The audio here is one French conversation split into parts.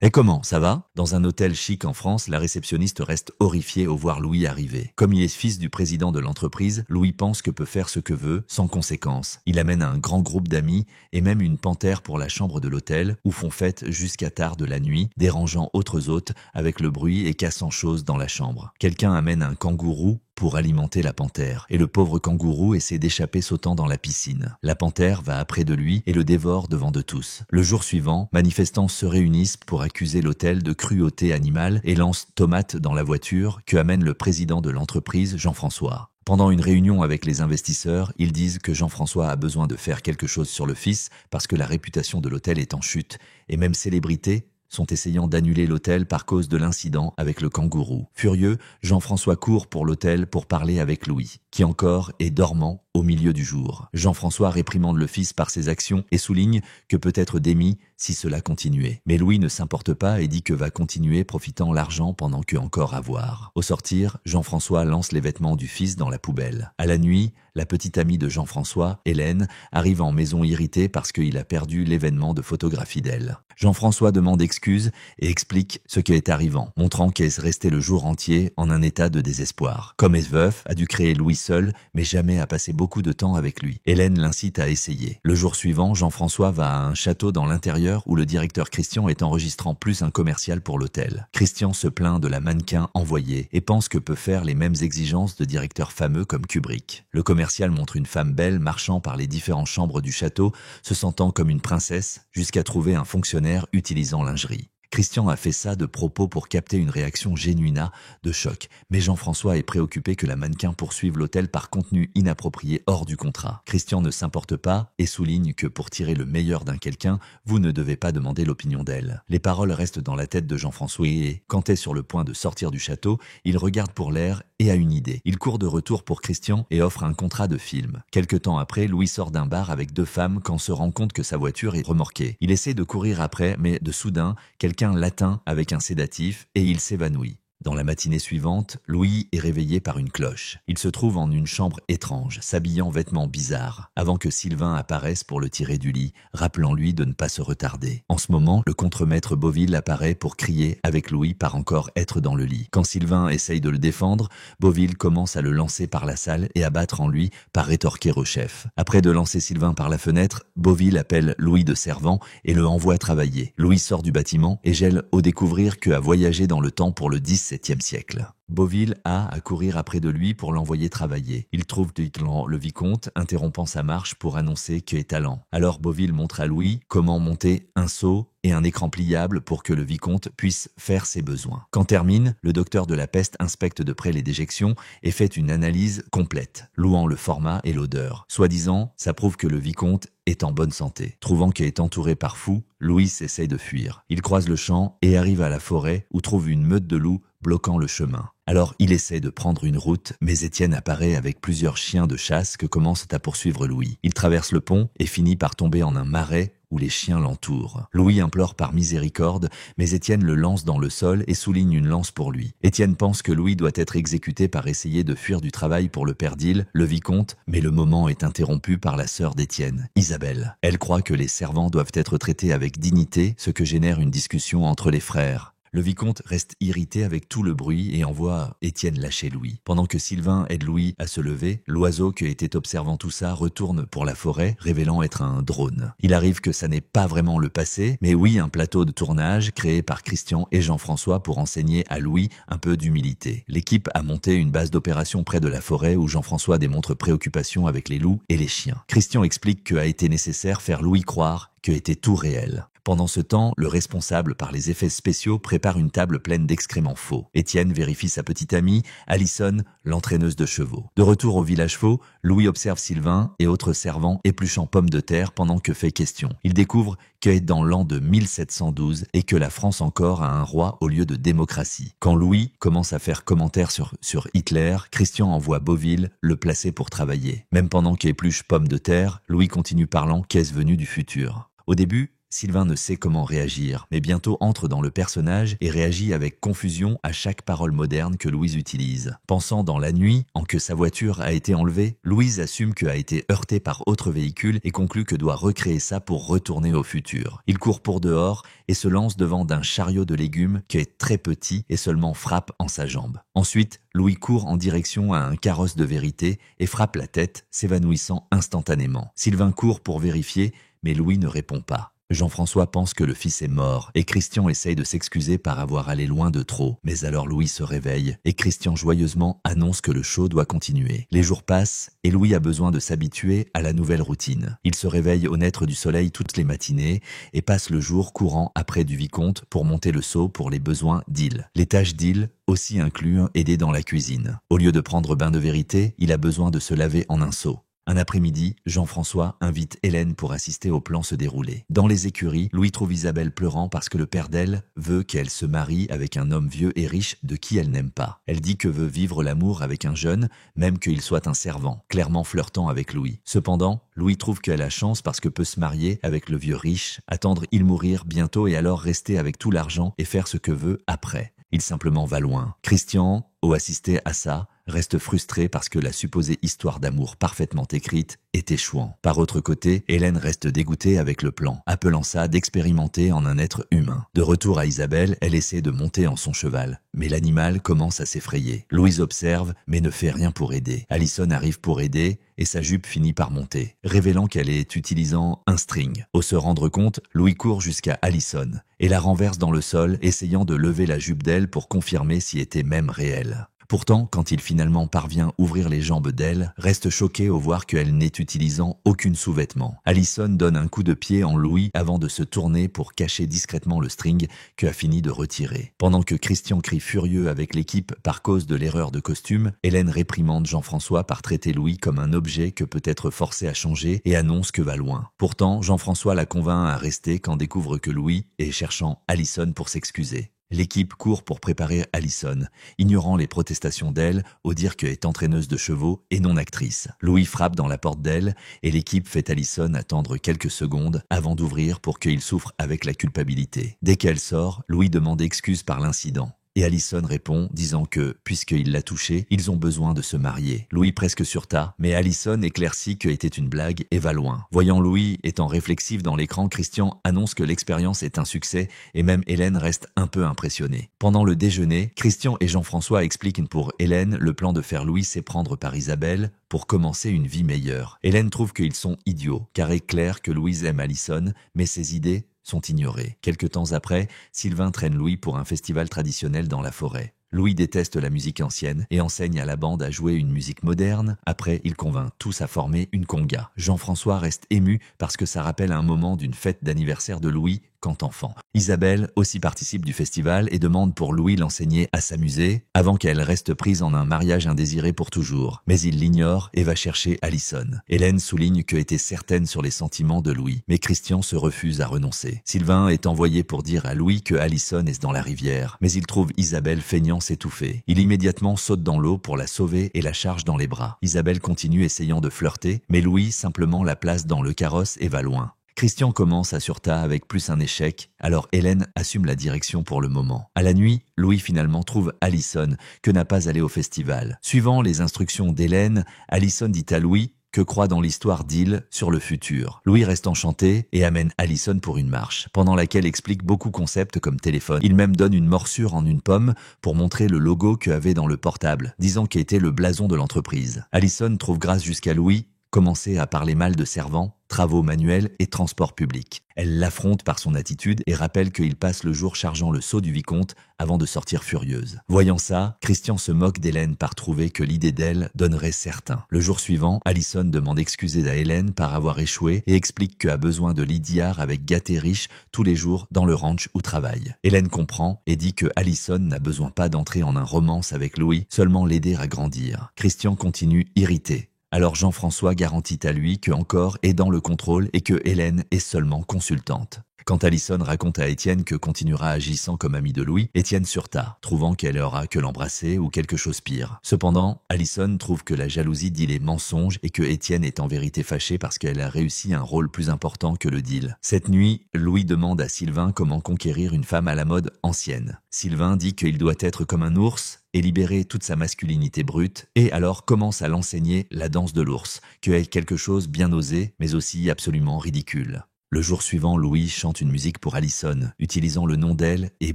Et comment, ça va? Dans un hôtel chic en France, la réceptionniste reste horrifiée au voir Louis arriver. Comme il est fils du président de l'entreprise, Louis pense que peut faire ce que veut, sans conséquence. Il amène un grand groupe d'amis et même une panthère pour la chambre de l'hôtel, où font fête jusqu'à tard de la nuit, dérangeant autres hôtes avec le bruit et cassant choses dans la chambre. Quelqu'un amène un kangourou pour alimenter la panthère, et le pauvre kangourou essaie d'échapper sautant dans la piscine. La panthère va après de lui et le dévore devant de tous. Le jour suivant, manifestants se réunissent pour accuser l'hôtel de cruauté animale et lancent tomates dans la voiture que amène le président de l'entreprise, Jean-François. Pendant une réunion avec les investisseurs, ils disent que Jean-François a besoin de faire quelque chose sur le fils parce que la réputation de l'hôtel est en chute, et même célébrités sont essayant d'annuler l'hôtel par cause de l'incident avec le kangourou. Furieux, Jean-François court pour l'hôtel pour parler avec Louis, qui encore est dormant au milieu du jour. Jean-François réprimande le fils par ses actions et souligne que peut être démis si cela continuait. Mais Louis ne s'importe pas et dit que va continuer profitant l'argent pendant que encore à voir. Au sortir, Jean-François lance les vêtements du fils dans la poubelle. À la nuit, la petite amie de Jean-François, Hélène, arrive en maison irritée parce qu'il a perdu l'événement de photographie d'elle. Jean-François demande excuse et explique ce qui est arrivant, montrant qu'est resté le jour entier en un état de désespoir. Comme est veuf, a dû créer Louis seul, mais jamais a passé beaucoup de temps avec lui. Hélène l'incite à essayer. Le jour suivant, Jean-François va à un château dans l'intérieur où le directeur Christian est enregistrant plus un commercial pour l'hôtel. Christian se plaint de la mannequin envoyée et pense que peut faire les mêmes exigences de directeurs fameux comme Kubrick. Le commercial montre une femme belle marchant par les différentes chambres du château, se sentant comme une princesse, jusqu'à trouver un fonctionnaire utilisant lingerie. Christian a fait ça de propos pour capter une réaction genuine de choc, mais Jean-François est préoccupé que la mannequin poursuive l'hôtel par contenu inapproprié hors du contrat. Christian ne s'importe pas et souligne que pour tirer le meilleur d'un quelqu'un, vous ne devez pas demander l'opinion d'elle. Les paroles restent dans la tête de Jean-François et, quand est sur le point de sortir du château, il regarde pour l'air et a une idée. Il court de retour pour Christian et offre un contrat de film. Quelque temps après, Louis sort d'un bar avec deux femmes quand se rend compte que sa voiture est remorquée. Il essaie de courir après, mais de soudain, quelqu'un l'atteint avec un sédatif et il s'évanouit. Dans la matinée suivante, Louis est réveillé par une cloche. Il se trouve en une chambre étrange, s'habillant en vêtements bizarres, avant que Sylvain apparaisse pour le tirer du lit, rappelant-lui de ne pas se retarder. En ce moment, le contremaître Beauville apparaît pour crier avec Louis par encore être dans le lit. Quand Sylvain essaye de le défendre, Beauville commence à le lancer par la salle et à battre en lui par rétorquer au chef. Après de lancer Sylvain par la fenêtre, Beauville appelle Louis de servant et le envoie travailler. Louis sort du bâtiment et gèle au découvrir qu'à voyager dans le temps pour le XVIIe siècle. Beauville a à courir après de lui pour l'envoyer travailler. Il trouve le vicomte interrompant sa marche pour annoncer qu'il est talent. Alors Beauville montre à Louis comment monter un seau et un écran pliable pour que le vicomte puisse faire ses besoins. Quand termine, le docteur de la peste inspecte de près les déjections et fait une analyse complète, louant le format et l'odeur. Soi-disant, ça prouve que le vicomte est en bonne santé. Trouvant qu'il est entouré par fous, Louis essaye de fuir. Il croise le champ et arrive à la forêt où trouve une meute de loups bloquant le chemin. Alors il essaie de prendre une route, mais Étienne apparaît avec plusieurs chiens de chasse que commencent à poursuivre Louis. Il traverse le pont et finit par tomber en un marais où les chiens l'entourent. Louis implore par miséricorde, mais Étienne le lance dans le sol et souligne une lance pour lui. Étienne pense que Louis doit être exécuté par essayer de fuir du travail pour le père d'Île, le vicomte, mais le moment est interrompu par la sœur d'Étienne, Isabelle. Elle croit que les servants doivent être traités avec dignité, ce que génère une discussion entre les frères. Le vicomte reste irrité avec tout le bruit et envoie Étienne lâcher Louis. Pendant que Sylvain aide Louis à se lever, l'oiseau qui était observant tout ça retourne pour la forêt, révélant être un drone. Il arrive que ça n'est pas vraiment le passé, mais oui un plateau de tournage créé par Christian et Jean-François pour enseigner à Louis un peu d'humilité. L'équipe a monté une base d'opération près de la forêt où Jean-François démontre préoccupation avec les loups et les chiens. Christian explique qu'il a été nécessaire faire Louis croire que était tout réel. Pendant ce temps, le responsable par les effets spéciaux prépare une table pleine d'excréments faux. Étienne vérifie sa petite amie, Alison, l'entraîneuse de chevaux. De retour au village faux, Louis observe Sylvain et autres servants épluchant pommes de terre pendant que fait question. Il découvre qu'il est dans l'an de 1712 et que la France encore a un roi au lieu de démocratie. Quand Louis commence à faire commentaire sur Hitler, Christian envoie Beauville le placer pour travailler. Même pendant qu'il épluche pommes de terre, Louis continue parlant qu'est-ce venu du futur. Au début, Sylvain ne sait comment réagir, mais bientôt entre dans le personnage et réagit avec confusion à chaque parole moderne que Louise utilise. Pensant dans la nuit en que sa voiture a été enlevée, Louise assume qu'elle a été heurtée par autre véhicule et conclut que doit recréer ça pour retourner au futur. Il court pour dehors et se lance devant d'un chariot de légumes qui est très petit et seulement frappe en sa jambe. Ensuite, Louis court en direction à un carrosse de vérité et frappe la tête, s'évanouissant instantanément. Sylvain court pour vérifier, mais Louis ne répond pas. Jean-François pense que le fils est mort et Christian essaye de s'excuser par avoir allé loin de trop. Mais alors Louis se réveille et Christian joyeusement annonce que le show doit continuer. Les jours passent et Louis a besoin de s'habituer à la nouvelle routine. Il se réveille au naître du soleil toutes les matinées et passe le jour courant après du vicomte pour monter le seau pour les besoins d'Il. Les tâches d'Il aussi incluent aider dans la cuisine. Au lieu de prendre bain de vérité, il a besoin de se laver en un seau. Un après-midi, Jean-François invite Hélène pour assister au plan se dérouler. Dans les écuries, Louis trouve Isabelle pleurant parce que le père d'elle veut qu'elle se marie avec un homme vieux et riche de qui elle n'aime pas. Elle dit que veut vivre l'amour avec un jeune, même qu'il soit un servant, clairement flirtant avec Louis. Cependant, Louis trouve qu'elle a chance parce que peut se marier avec le vieux riche, attendre il mourir bientôt et alors rester avec tout l'argent et faire ce que veut après. Il simplement va loin. Christian, au assister à ça, reste frustré parce que la supposée histoire d'amour parfaitement écrite est échouant. Par autre côté, Hélène reste dégoûtée avec le plan, appelant ça d'expérimenter en un être humain. De retour à Isabelle, elle essaie de monter en son cheval, mais l'animal commence à s'effrayer. Louise observe, mais ne fait rien pour aider. Alison arrive pour aider, et sa jupe finit par monter, révélant qu'elle est utilisant un string. Au se rendre compte, Louis court jusqu'à Alison, et la renverse dans le sol, essayant de lever la jupe d'elle pour confirmer si était même réelle. Pourtant, quand il finalement parvient à ouvrir les jambes d'elle, reste choqué au voir qu'elle n'est utilisant aucune sous-vêtement. Alison donne un coup de pied en Louis avant de se tourner pour cacher discrètement le string qu'a fini de retirer. Pendant que Christian crie furieux avec l'équipe par cause de l'erreur de costume, Hélène réprimande Jean-François par traiter Louis comme un objet que peut être forcé à changer et annonce que va loin. Pourtant, Jean-François la convainc à rester quand découvre que Louis est cherchant Alison pour s'excuser. L'équipe court pour préparer Alison, ignorant les protestations d'elle au dire qu'elle est entraîneuse de chevaux et non actrice. Louis frappe dans la porte d'elle et l'équipe fait Alison attendre quelques secondes avant d'ouvrir pour qu'il souffre avec la culpabilité. Dès qu'elle sort, Louis demande excuse par l'incident. Et Alison répond, disant que, puisqu'il l'a touchée, ils ont besoin de se marier. Louis presque sur tas, mais Alison éclaircit que était une blague et va loin. Voyant Louis étant réflexif dans l'écran, Christian annonce que l'expérience est un succès et même Hélène reste un peu impressionnée. Pendant le déjeuner, Christian et Jean-François expliquent pour Hélène le plan de faire Louis s'éprendre par Isabelle pour commencer une vie meilleure. Hélène trouve qu'ils sont idiots, car est clair que Louise aime Alison, mais ses idées sont ignorés. Quelque temps après, Sylvain traîne Louis pour un festival traditionnel dans la forêt. Louis déteste la musique ancienne et enseigne à la bande à jouer une musique moderne. Après, il convainc tous à former une conga. Jean-François reste ému parce que ça rappelle un moment d'une fête d'anniversaire de Louis quand enfant. Isabelle aussi participe du festival et demande pour Louis l'enseigner à s'amuser avant qu'elle reste prise en un mariage indésiré pour toujours. Mais il l'ignore et va chercher Alison. Hélène souligne qu'elle était certaine sur les sentiments de Louis, mais Christian se refuse à renoncer. Sylvain est envoyé pour dire à Louis que Alison est dans la rivière, mais il trouve Isabelle feignant s'étouffer. Il immédiatement saute dans l'eau pour la sauver et la charge dans les bras. Isabelle continue essayant de flirter, mais Louis simplement la place dans le carrosse et va loin. Christian commence à surtas avec plus un échec, alors Hélène assume la direction pour le moment. À la nuit, Louis finalement trouve Alison, que n'a pas allé au festival. Suivant les instructions d'Hélène, Alison dit à Louis que croit dans l'histoire d'Il sur le futur. Louis reste enchanté et amène Alison pour une marche, pendant laquelle explique beaucoup concepts comme téléphone. Il même donne une morsure en une pomme pour montrer le logo qu'avait dans le portable, disant qu'il était le blason de l'entreprise. Alison trouve grâce jusqu'à Louis, commencer à parler mal de servants, travaux manuels et transports publics. Elle l'affronte par son attitude et rappelle qu'il passe le jour chargeant le seau du vicomte avant de sortir furieuse. Voyant ça, Christian se moque d'Hélène par trouver que l'idée d'elle donnerait certain. Le jour suivant, Alison demande excuser à Hélène par avoir échoué et explique qu'elle a besoin de Lydiard avec gâté riche tous les jours dans le ranch où travaille. Hélène comprend et dit que Alison n'a besoin pas d'entrer en un romance avec Louis, seulement l'aider à grandir. Christian continue irrité. Alors Jean-François garantit à lui que encore est dans le contrôle et que Hélène est seulement consultante. Quand Alison raconte à Étienne que continuera agissant comme ami de Louis, Étienne surta, trouvant qu'elle aura que l'embrasser ou quelque chose pire. Cependant, Alison trouve que la jalousie dit les mensonges et que Étienne est en vérité fâché parce qu'elle a réussi un rôle plus important que le deal. Cette nuit, Louis demande à Sylvain comment conquérir une femme à la mode ancienne. Sylvain dit qu'il doit être comme un ours et libérer toute sa masculinité brute, et alors commence à l'enseigner la danse de l'ours, qui est quelque chose bien osé, mais aussi absolument ridicule. Le jour suivant, Louis chante une musique pour Alison, utilisant le nom d'elle et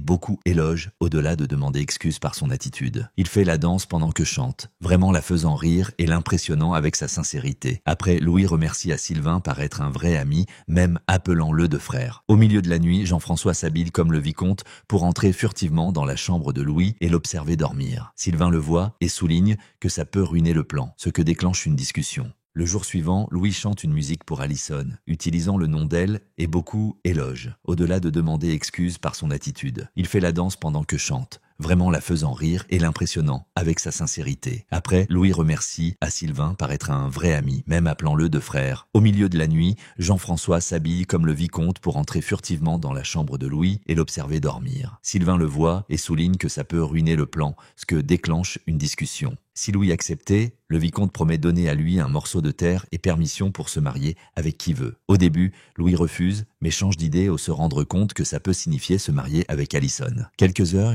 beaucoup éloge au-delà de demander excuse par son attitude. Il fait la danse pendant que chante, vraiment la faisant rire et l'impressionnant avec sa sincérité. Après, Louis remercie à Sylvain par être un vrai ami, même appelant-le de frère. Au milieu de la nuit, Jean-François s'habille comme le vicomte pour entrer furtivement dans la chambre de Louis et l'observer dormir. Sylvain le voit et souligne que ça peut ruiner le plan, ce que déclenche une discussion. Le jour suivant, Louis chante une musique pour Alison, utilisant le nom d'elle et beaucoup éloge, au-delà de demander excuse par son attitude. Il fait la danse pendant que chante, vraiment la faisant rire et l'impressionnant avec sa sincérité. Après, Louis remercie à Sylvain par être un vrai ami, même appelant-le de frère. Au milieu de la nuit, Jean-François s'habille comme le vicomte pour entrer furtivement dans la chambre de Louis et l'observer dormir. Sylvain le voit et souligne que ça peut ruiner le plan, ce que déclenche une discussion. Si Louis acceptait, le vicomte promet donner à lui un morceau de terre et permission pour se marier avec qui veut. Au début, Louis refuse, mais change d'idée au se rendre compte que ça peut signifier se marier avec Alison. Quelques heures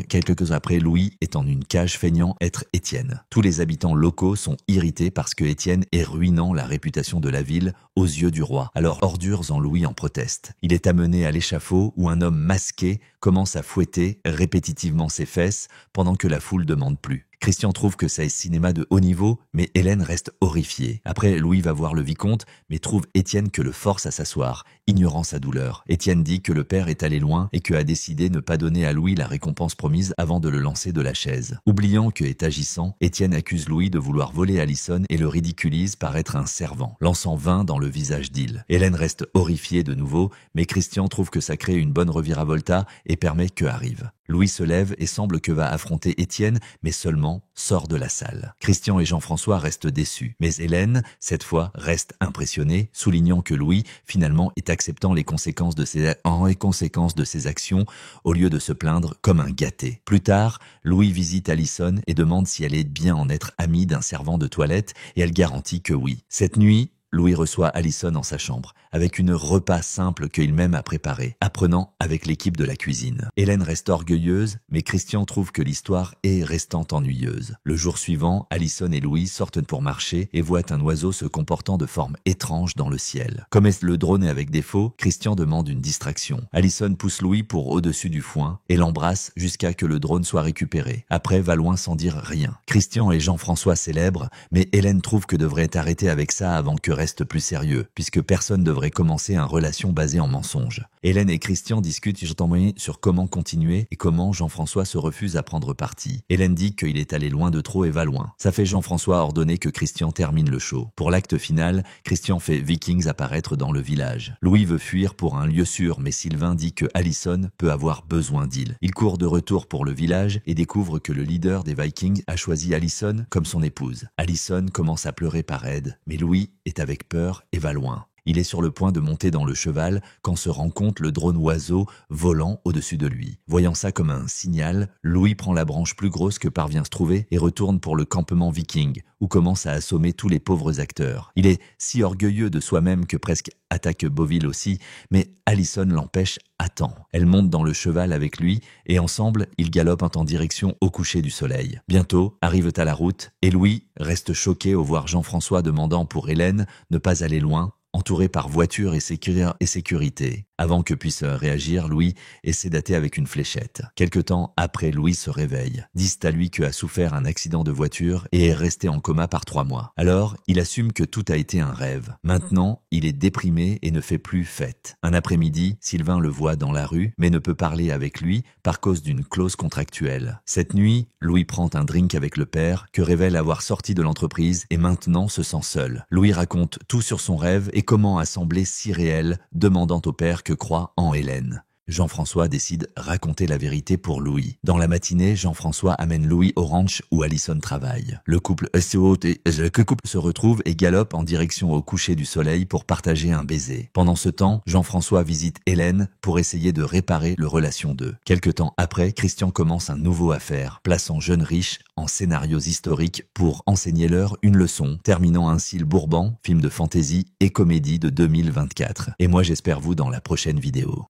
après, Louis est en une cage feignant être Étienne. Tous les habitants locaux sont irrités parce que Étienne est ruinant la réputation de la ville aux yeux du roi. Alors ordures en Louis en proteste. Il est amené à l'échafaud où un homme masqué commence à fouetter répétitivement ses fesses pendant que la foule demande plus. Christian trouve que ça est cinéma de haut niveau, mais Hélène reste horrifiée. Après, Louis va voir le vicomte, mais trouve Étienne que le force à s'asseoir, ignorant sa douleur. Étienne dit que le père est allé loin et que a décidé ne pas donner à Louis la récompense promise avant de le lancer de la chaise. Oubliant que est agissant, Étienne accuse Louis de vouloir voler Alison et le ridiculise par être un servant, lançant vin dans le visage d'Il. Hélène reste horrifiée de nouveau, mais Christian trouve que ça crée une bonne reviravolta et permet que arrive. Louis se lève et semble que va affronter Étienne, mais seulement sort de la salle. Christian et Jean-François restent déçus, mais Hélène, cette fois, reste impressionnée, soulignant que Louis, finalement, est acceptant les conséquences de ses actions, au lieu de se plaindre comme un gâté. Plus tard, Louis visite Alison et demande si elle est bien en être amie d'un servant de toilette, et elle garantit que oui. Cette nuit, Louis reçoit Alison en sa chambre, avec une repas simple qu'il-même a préparé, apprenant avec l'équipe de la cuisine. Hélène reste orgueilleuse, mais Christian trouve que l'histoire est restant ennuyeuse. Le jour suivant, Alison et Louis sortent pour marcher et voient un oiseau se comportant de forme étrange dans le ciel. Comme le drone est avec défaut, Christian demande une distraction. Alison pousse Louis pour au-dessus du foin et l'embrasse jusqu'à que le drone soit récupéré. Après, va loin sans dire rien. Christian et Jean-François célèbrent, mais Hélène trouve que devrait arrêter avec ça avant que reste plus sérieux, puisque personne devrait commencer une relation basée en mensonges. Hélène et Christian discutent sur comment continuer et comment Jean-François se refuse à prendre parti. Hélène dit qu'il est allé loin de trop et va loin. Ça fait Jean-François ordonner que Christian termine le show. Pour l'acte final, Christian fait Vikings apparaître dans le village. Louis veut fuir pour un lieu sûr, mais Sylvain dit que Alison peut avoir besoin d'Il. Il court de retour pour le village et découvre que le leader des Vikings a choisi Alison comme son épouse. Alison commence à pleurer par aide, mais Louis est avec peur et va loin. Il est sur le point de monter dans le cheval quand se rend compte le drone oiseau volant au-dessus de lui. Voyant ça comme un signal, Louis prend la branche plus grosse que parvient se trouver et retourne pour le campement viking, où commence à assommer tous les pauvres acteurs. Il est si orgueilleux de soi-même que presque attaque Beauville aussi, mais Alison l'empêche à temps. Elle monte dans le cheval avec lui et ensemble, ils galopent en direction au coucher du soleil. Bientôt, arrivent à la route et Louis reste choqué au voir Jean-François demandant pour Hélène ne pas aller loin, entouré par voitures et sécurité. Avant que puisse réagir, Louis essaie d'atter avec une fléchette. Quelque temps après, Louis se réveille. Disent à lui qu'il a souffert un accident de voiture et est resté en coma par 3 mois. Alors, il assume que tout a été un rêve. Maintenant, il est déprimé et ne fait plus fête. Un après-midi, Sylvain le voit dans la rue, mais ne peut parler avec lui par cause d'une clause contractuelle. Cette nuit, Louis prend un drink avec le père, que révèle avoir sorti de l'entreprise et maintenant se sent seul. Louis raconte tout sur son rêve et comment a semblé si réel, demandant au père que croit en Hélène. Jean-François décide raconter la vérité pour Louis. Dans la matinée, Jean-François amène Louis au ranch où Alison travaille. Le couple se retrouve et galope en direction au coucher du soleil pour partager un baiser. Pendant ce temps, Jean-François visite Hélène pour essayer de réparer le relation d'eux. Quelque temps après, Christian commence un nouveau affaire, plaçant jeunes riches en scénarios historiques pour enseigner-leur une leçon, terminant ainsi le Bourban, film de fantaisie et comédie de 2024. Et moi j'espère vous dans la prochaine vidéo.